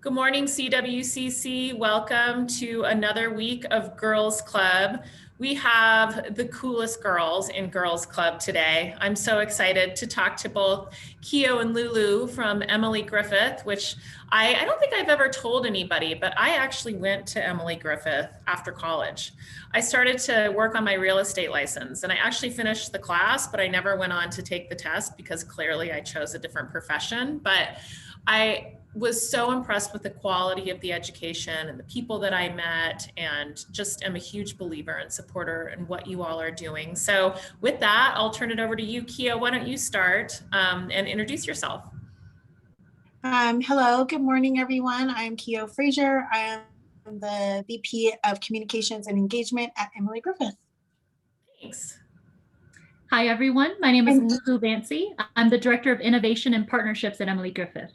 Good morning, CWCC. Welcome to another week of Girls Club. We have the coolest girls in Girls Club today. I'm so excited to talk to both Keo and Lulu from Emily Griffith, which I don't think I've ever told anybody, but I actually went to Emily Griffith after college. I started to work on my real estate license and I actually finished the class, but I never went on to take the test because clearly I chose a different profession. But I was so impressed with the quality of the education and the people that I met, and just am a huge believer and supporter in what you all are doing. So with that, I'll turn it over to you, Keo. Why don't you start and introduce yourself? Hello, good morning, everyone. I'm Keo Frazier. I am the VP of Communications and Engagement at Emily Griffith. Thanks. Hi, everyone. My name is Lulu Lantzy. I'm the Director of Innovation and Partnerships at Emily Griffith.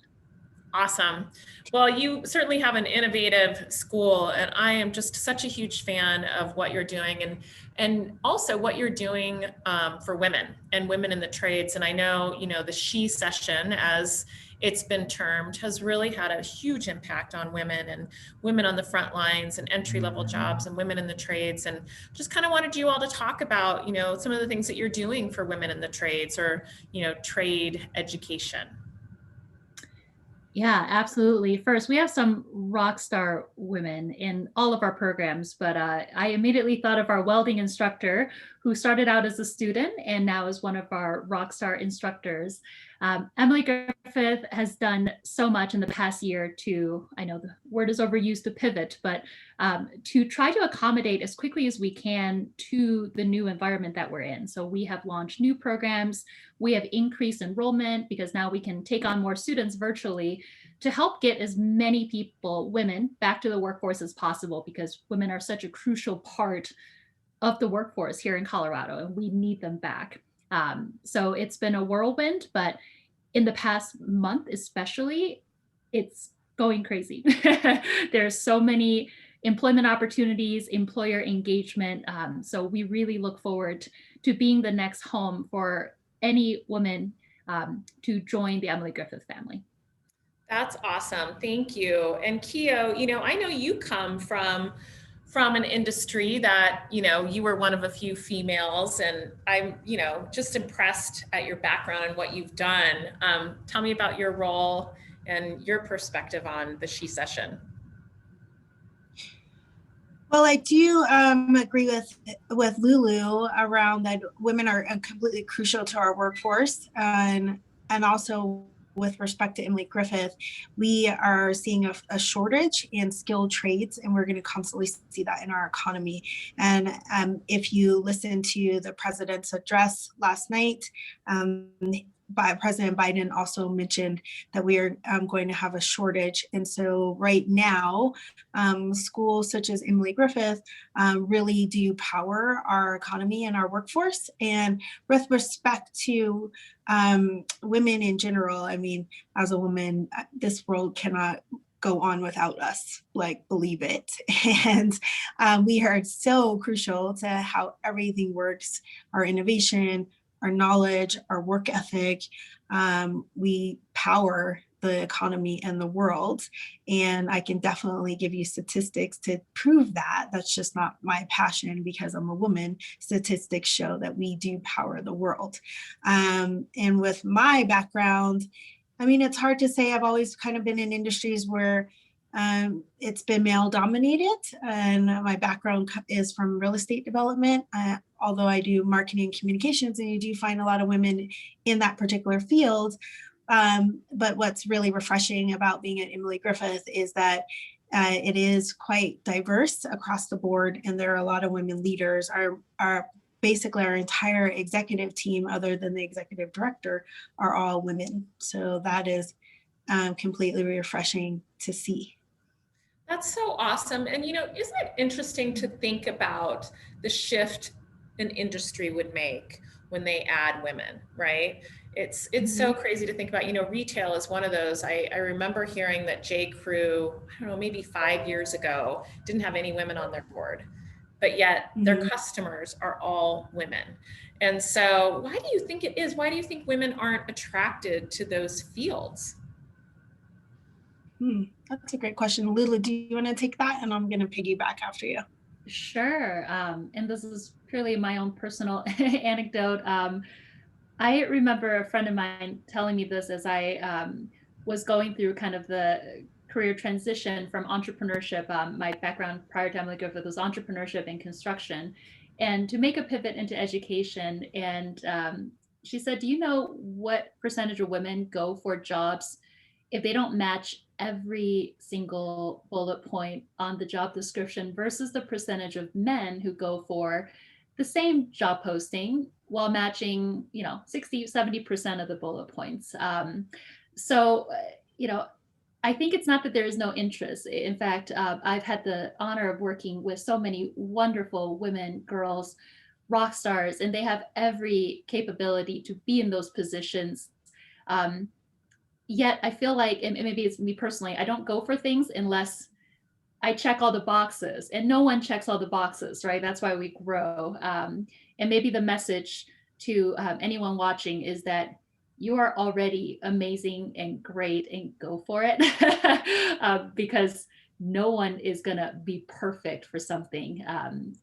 Awesome. Well, you certainly have an innovative school, and I am just such a huge fan of what you're doing, and also what you're doing for women and women in the trades. And I know, the She Session, as it's been termed, has really had a huge impact on women and women on the front lines and entry-level jobs and women in the trades. And just kind of wanted you all to talk about, some of the things that you're doing for women in the trades, or, trade education. Yeah, absolutely. First, we have some rock star women in all of our programs, but I immediately thought of our welding instructor who started out as a student and now is one of our rock star instructors. Emily Griffith has done so much in the past year to, I know the word is overused, to pivot, but to try to accommodate as quickly as we can to the new environment that we're in. So we have launched new programs, we have increased enrollment because now we can take on more students virtually to help get as many people, women, back to the workforce as possible, because women are such a crucial part of the workforce here in Colorado and we need them back. So it's been a whirlwind, but in the past month especially, it's going crazy. There's so many employment opportunities, employer engagement. So we really look forward to being the next home for any woman to join the Emily Griffith family. That's awesome. Thank you. And Keo, I know you come from an industry that, you were one of a few females, and I'm, just impressed at your background and what you've done. Tell me about your role and your perspective on the She Session. Well, I do agree with Lulu around that women are completely crucial to our workforce, and also with respect to Emily Griffith, we are seeing a shortage in skilled trades, and we're going to constantly see that in our economy. And if you listen to the president's address last night, President Biden also mentioned that we are going to have a shortage. And so right now, schools such as Emily Griffith really do power our economy and our workforce. And with respect to women in general, I mean, as a woman, this world cannot go on without us, believe it. And we are so crucial to how everything works, our innovation, our knowledge, our work ethic. We power the economy and the world. And I can definitely give you statistics to prove that. That's just not my passion because I'm a woman. Statistics show that we do power the world. And with my background, I mean, it's hard to say. I've always kind of been in industries where it's been male dominated, and my background is from real estate development, although I do marketing and communications, and you do find a lot of women in that particular field. But what's really refreshing about being at Emily Griffith is that it is quite diverse across the board, and there are a lot of women leaders. Our basically our entire executive team, other than the executive director, are all women. So that is completely refreshing to see. That's so awesome. And, isn't it interesting to think about the shift an industry would make when they add women, right? It's so crazy to think about. Retail is one of those. I remember hearing that J. Crew, I don't know, maybe 5 years ago, didn't have any women on their board, but yet their customers are all women. And so why do you think it is? Why do you think women aren't attracted to those fields? That's a great question. Lulu, do you want to take that? And I'm going to piggyback after you. Sure. And this is purely my own personal anecdote. I remember a friend of mine telling me this as I was going through kind of the career transition from entrepreneurship. My background prior to Emily Griffith was entrepreneurship and construction, and to make a pivot into education. And she said, do you know what percentage of women go for jobs if they don't match every single bullet point on the job description versus the percentage of men who go for the same job posting while matching, 60, 70% of the bullet points. So, I think it's not that there is no interest. In fact, I've had the honor of working with so many wonderful women, girls, rock stars, and they have every capability to be in those positions. Yet I feel like, and maybe it's me personally, I don't go for things unless I check all the boxes, and no one checks all the boxes, right? That's why we grow. And maybe the message to anyone watching is that you are already amazing and great, and go for it. Because no one is going to be perfect for something.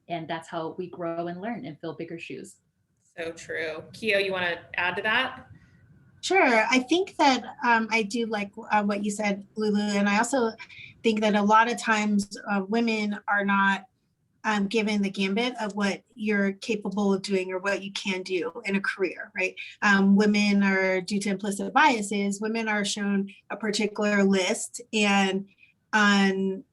And that's how we grow and learn and fill bigger shoes. So true. Keo, you want to add to that? Sure. I think that I do like what you said, Lulu. And I also think that a lot of times women are not given the gambit of what you're capable of doing or what you can do in a career, right? Women are, due to implicit biases, women are shown a particular list and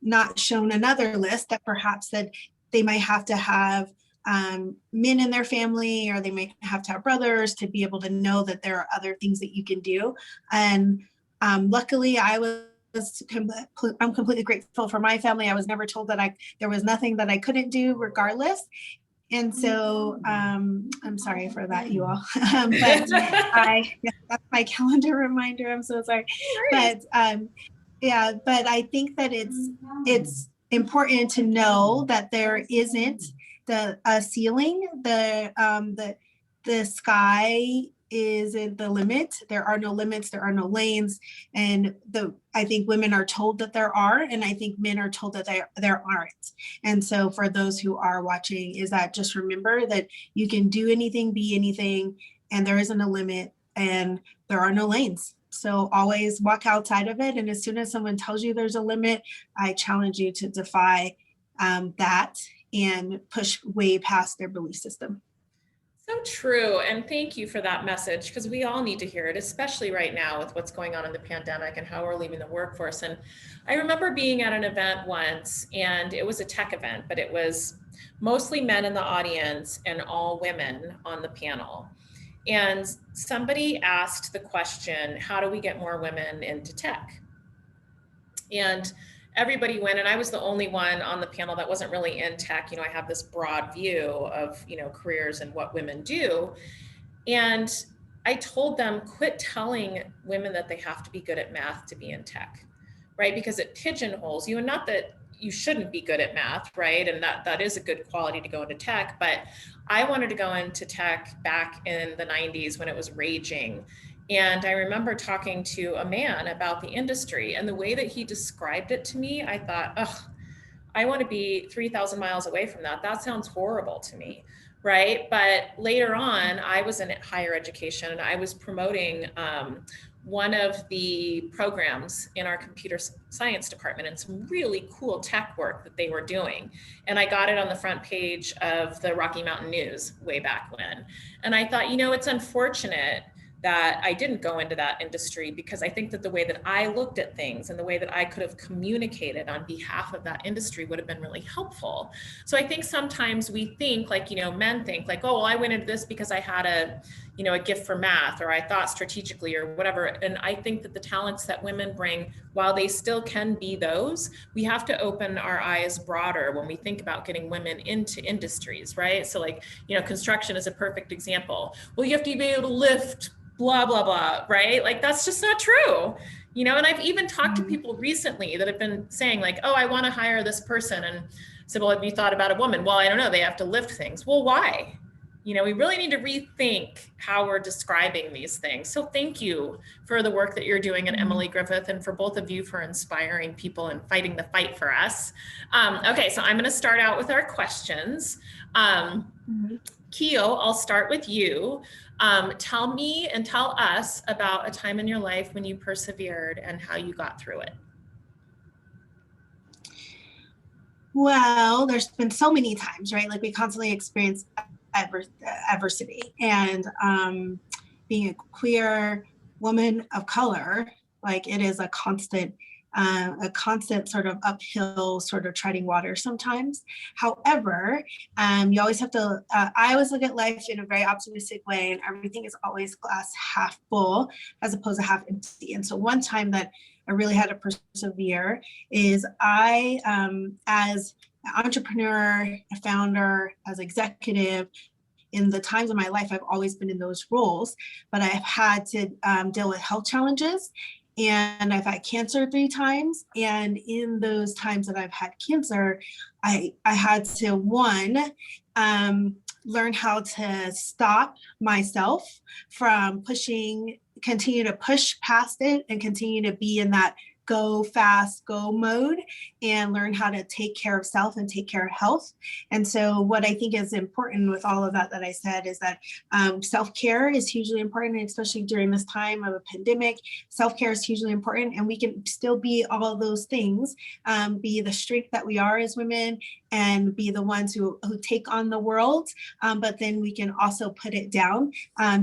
not shown another list that perhaps that they might have to have men in their family, or they may have to have brothers to be able to know that there are other things that you can do. And luckily I'm completely grateful for my family. I was never told that there was nothing that I couldn't do regardless. And so I'm sorry for that, you all. But that's my calendar reminder. I'm so sorry. But but I think that it's important to know that there isn't the ceiling. The sky isn't the limit. There are no limits. There are no lanes. And I think women are told that there are, and I think men are told that there aren't. And so for those who are watching, is that just remember that you can do anything, be anything, and there isn't a limit, and there are no lanes. So always walk outside of it. And as soon as someone tells you there's a limit, I challenge you to defy that and push way past their belief system. So true. And thank you for that message, because we all need to hear it, especially right now with what's going on in the pandemic and how we're leaving the workforce. And I remember being at an event once, and it was a tech event, but it was mostly men in the audience and all women on the panel. And somebody asked the question, how do we get more women into tech? And everybody went, and I was the only one on the panel that wasn't really in tech. I have this broad view of, careers and what women do. And I told them, quit telling women that they have to be good at math to be in tech, right? Because it pigeonholes you, and not that you shouldn't be good at math, right? And that is a good quality to go into tech. But I wanted to go into tech back in the 90s when it was raging. And I remember talking to a man about the industry, and the way that he described it to me, I thought, oh, I want to be 3,000 miles away from that. That sounds horrible to me, right? But later on, I was in higher education, and I was promoting one of the programs in our computer science department, and some really cool tech work that they were doing. And I got it on the front page of the Rocky Mountain News way back when. And I thought, it's unfortunate that I didn't go into that industry, because I think that the way that I looked at things and the way that I could have communicated on behalf of that industry would have been really helpful. So I think sometimes we think men think oh, well, I went into this because I had a gift for math, or I thought strategically, or whatever. And I think that the talents that women bring, while they still can be those, we have to open our eyes broader when we think about getting women into industries, right? So construction is a perfect example. Well, you have to be able to lift blah, blah, blah, right? That's just not true. And I've even talked to people recently that have been saying oh, I want to hire this person. And said, well, have you thought about a woman? Well, I don't know. They have to lift things. Well, why? we really need to rethink how we're describing these things. So thank you for the work that you're doing at Emily Griffith, and for both of you for inspiring people and fighting the fight for us. Okay, so I'm going to start out with our questions. Keo, I'll start with you. Tell me and tell us about a time in your life when you persevered and how you got through it. Well, there's been so many times, right? Like we constantly experience adversity, and being a queer woman of color, like it is a constant sort of uphill sort of treading water sometimes. However, you always have to, I always look at life in a very optimistic way, and everything is always glass half full as opposed to half empty. And so one time that I really had to persevere is I, as an entrepreneur, a founder, as executive, in the times of my life, I've always been in those roles, but I've had to deal with health challenges, and I've had cancer 3 times. And in those times that I've had cancer, I had to, one, learn how to stop myself from continue to push past it and continue to be in that go fast, go mode, and learn how to take care of self and take care of health. And so what I think is important with all of that I said is that self-care is hugely important, especially during this time of a pandemic. Self-care is hugely important, and we can still be all those things, be the strength that we are as women, and be the ones who take on the world, but then we can also put it down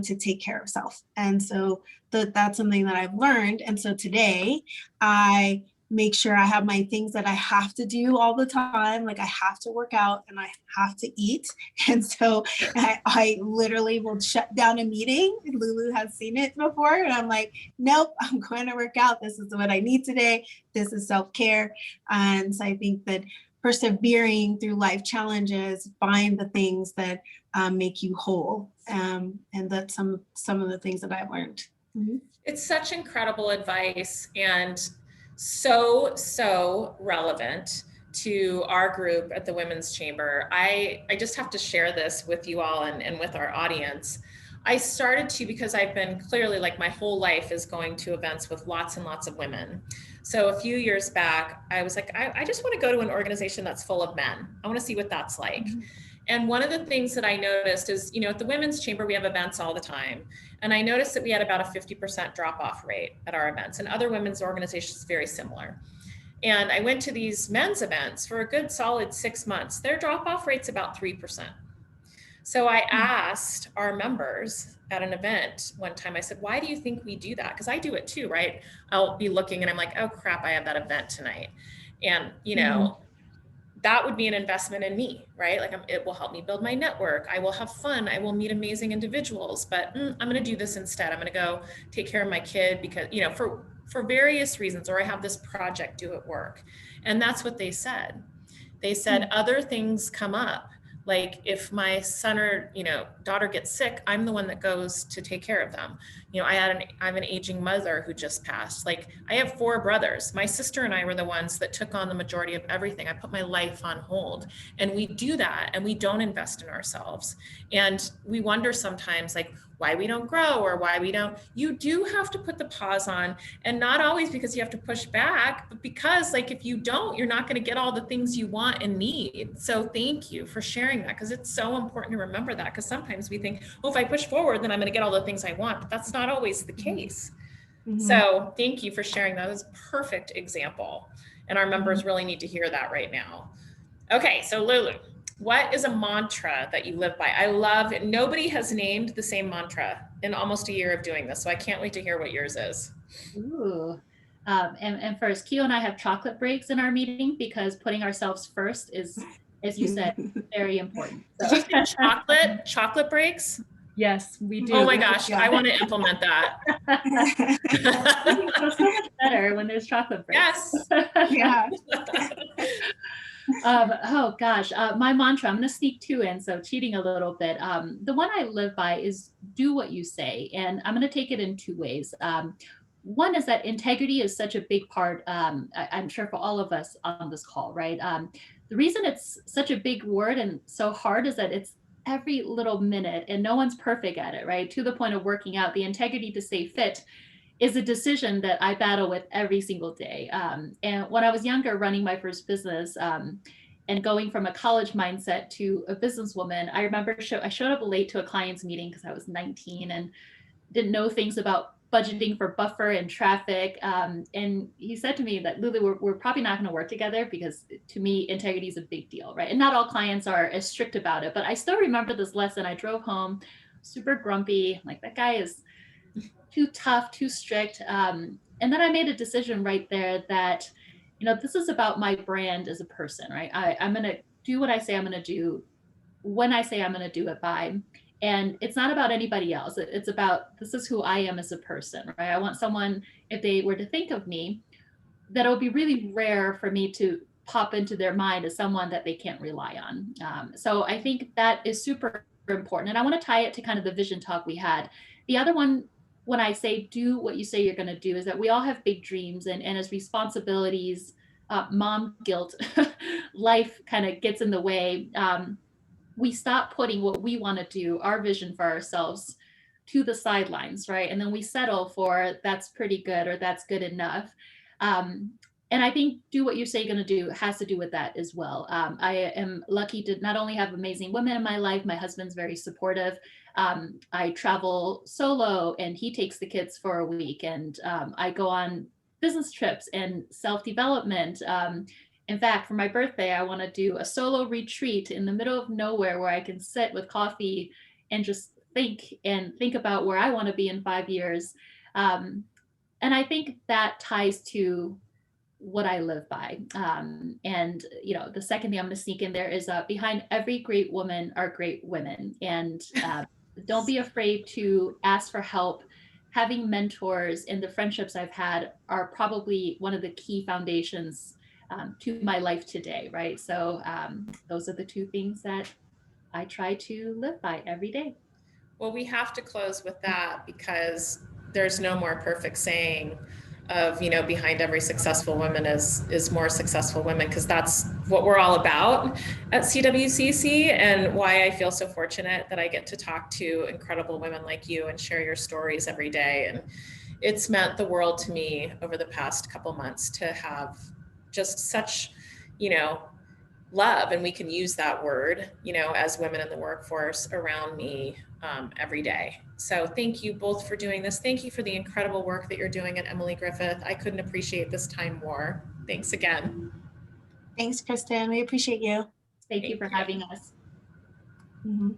to take care of self. And so that's something that I've learned. And so today I make sure I have my things that I have to do all the time. Like I have to work out and I have to eat. And so I literally will shut down a meeting. Lulu has seen it before. And I'm like, nope, I'm going to work out. This is what I need today. This is self-care. And so I think that persevering through life challenges, find the things that make you whole. And that's some of the things that I've learned. Mm-hmm. It's such incredible advice, and so relevant to our group at the Women's Chamber. I just have to share this with you all and with our audience. I started to, because I've been clearly, like, my whole life is going to events with lots and lots of women. So a few years back, I was like, I just want to go to an organization that's full of men. I want to see what that's like. Mm-hmm. And one of the things that I noticed is, at the Women's Chamber, we have events all the time. And I noticed that we had about a 50% drop-off rate at our events, and other women's organizations very similar. And I went to these men's events for a good solid 6 months. Their drop-off rate's about 3%. So I asked our members at an event one time, I said, why do you think we do that? Because I do it too, right? I'll be looking and I'm like, oh crap, I have that event tonight. And, that would be an investment in me, right? Like it will help me build my network. I will have fun. I will meet amazing individuals, but I'm going to do this instead. I'm going to go take care of my kid because, for various reasons, or I have this project due at work. And that's what they said. They said other things come up. Like if my son or, daughter gets sick, I'm the one that goes to take care of them. I have an aging mother who just passed. Like I have 4 brothers. My sister and I were the ones that took on the majority of everything. I put my life on hold, and we do that, and we don't invest in ourselves. And we wonder sometimes, like, why we don't grow or why we don't. You do have to put the pause on, and not always because you have to push back, but because, like, if you don't, you're not going to get all the things you want and need. So thank you for sharing that, because it's so important to remember that, because sometimes we think, well, if I push forward, then I'm going to get all the things I want, but that's not always the case. Mm-hmm. So thank you for sharing that. It was a perfect example, and our members really need to hear that right now. Okay, so Lulu, what is a mantra that you live by? I love it. Nobody has named the same mantra in almost a year of doing this, so I can't wait to hear what yours is. Ooh. And first, Keo and I have chocolate breaks in our meeting, because putting ourselves first is, as you said, very important. So. Did you say chocolate breaks? Yes, we do. Oh my gosh, I want to implement that. It's so much better when there's chocolate breaks. Yes. Yeah. Oh gosh, my mantra, I'm going to sneak 2 in, so cheating a little bit. The one I live by is do what you say, and I'm going to take it in 2 ways. One is that integrity is such a big part, I'm sure, for all of us on this call, right? The reason it's such a big word and so hard is that every little minute, and no one's perfect at it, right? To the point of working out, the integrity to stay fit is a decision that I battle with every single day. And when I was younger, running my first business, and going from a college mindset to a businesswoman, I remember I showed up late to a client's meeting because I was 19 and didn't know things about budgeting for buffer and traffic. And he said to me that, Lulu, we're probably not going to work together, because to me, integrity is a big deal, right? And not all clients are as strict about it, but I still remember this lesson. I drove home super grumpy, like, that guy is too tough, too strict. And then I made a decision right there that, this is about my brand as a person, right? I'm going to do what I say I'm going to do when I say I'm going to do it by. And it's not about anybody else. It's about, this is who I am as a person, right? I want someone, if they were to think of me, that it would be really rare for me to pop into their mind as someone that they can't rely on. So I think that is super important. And I want to tie it to kind of the vision talk we had. The other one, when I say do what you say you're going to do, is that we all have big dreams, and as responsibilities, mom guilt, life kind of gets in the way. We stop putting what we want to do, our vision for ourselves, to the sidelines, right? And then we settle for that's pretty good or that's good enough. And I think do what you say you're going to do has to do with that as well. I am lucky to not only have amazing women in my life, my husband's very supportive. I travel solo and he takes the kids for a week, and I go on business trips and self-development. In fact, for my birthday, I want to do a solo retreat in the middle of nowhere where I can sit with coffee and just think about where I want to be in 5 years. And I think that ties to what I live by. And the second thing I'm going to sneak in there is behind every great woman are great women. And don't be afraid to ask for help. Having mentors and the friendships I've had are probably one of the key foundations to my life today, right? So those are the two things that I try to live by every day. Well, we have to close with that, because there's no more perfect saying of, behind every successful woman is more successful women, because that's what we're all about at CWCC, and why I feel so fortunate that I get to talk to incredible women like you and share your stories every day. And it's meant the world to me over the past couple months to have just such, love, and we can use that word, as women in the workforce around me every day. So thank you both for doing this. Thank you for the incredible work that you're doing at Emily Griffith. I couldn't appreciate this time more. Thanks again. Thanks, Kristen. We appreciate you. Thank you for having us. Mm-hmm.